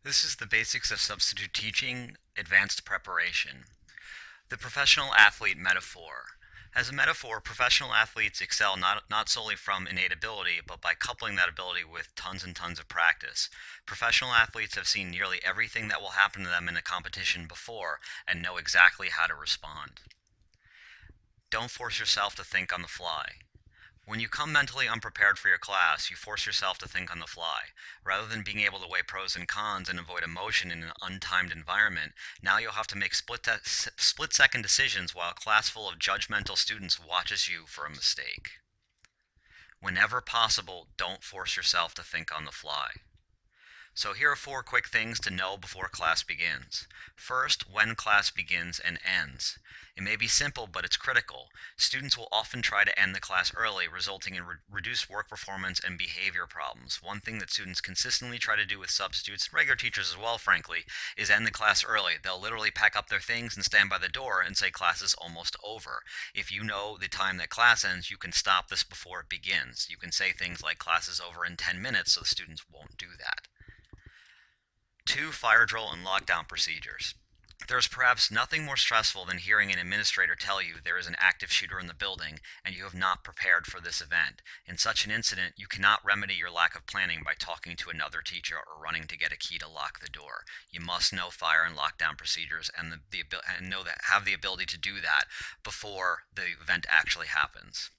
This is the basics of substitute teaching, advanced preparation. The professional athlete metaphor. As a metaphor, professional athletes excel not solely from innate ability, but by coupling that ability with tons and tons of practice. Professional athletes have seen nearly everything that will happen to them in a competition before and know exactly how to respond. Don't force yourself to think on the fly. When you come mentally unprepared for your class, you force yourself to think on the fly. Rather than being able to weigh pros and cons and avoid emotion in an untimed environment, now you'll have to make split-second decisions while a class full of judgmental students watches you for a mistake. Whenever possible, don't force yourself to think on the fly. So here are 4 quick things to know before class begins. First, when class begins and ends. It may be simple, but it's critical. Students will often try to end the class early, resulting in reduced work performance and behavior problems. One thing that students consistently try to do with substitutes, and regular teachers as well, frankly, is end the class early. They'll literally pack up their things and stand by the door and say class is almost over. If you know the time that class ends, you can stop this before it begins. You can say things like class is over in 10 minutes so the students won't do that. 2. Fire drill and lockdown procedures. There is perhaps nothing more stressful than hearing an administrator tell you there is an active shooter in the building and you have not prepared for this event. In such an incident, you cannot remedy your lack of planning by talking to another teacher or running to get a key to lock the door. You must know fire and lockdown procedures and have the ability to do that before the event actually happens.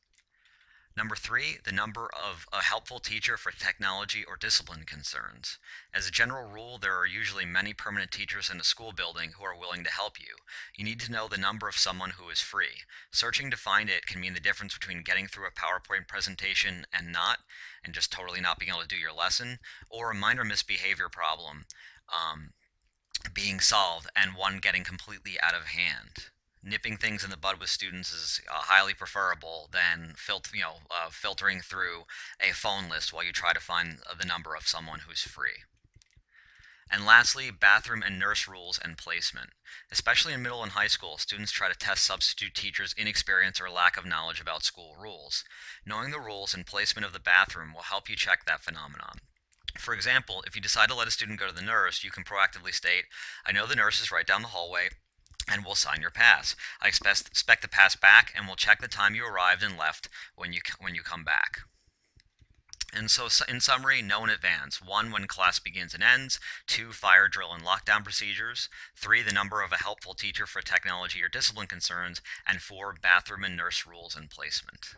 Number 3, the number of a helpful teacher for technology or discipline concerns. As a general rule, there are usually many permanent teachers in a school building who are willing to help you. You need to know the number of someone who is free. Searching to find it can mean the difference between getting through a PowerPoint presentation and just totally not being able to do your lesson, or a minor misbehavior problem being solved and one getting completely out of hand. Nipping things in the bud with students is highly preferable than filtering through a phone list while you try to find the number of someone who's free. And lastly, bathroom and nurse rules and placement. Especially in middle and high school, students try to test substitute teachers' inexperience or lack of knowledge about school rules. Knowing the rules and placement of the bathroom will help you check that phenomenon. For example, if you decide to let a student go to the nurse, you can proactively state, I know the nurse is right down the hallway, and we'll sign your pass. I expect the pass back, and we'll check the time you arrived and left when you come back. And so, in summary, know in advance. 1, when class begins and ends. 2, fire drill and lockdown procedures. 3, the number of a helpful teacher for technology or discipline concerns. And 4, bathroom and nurse rules and placement.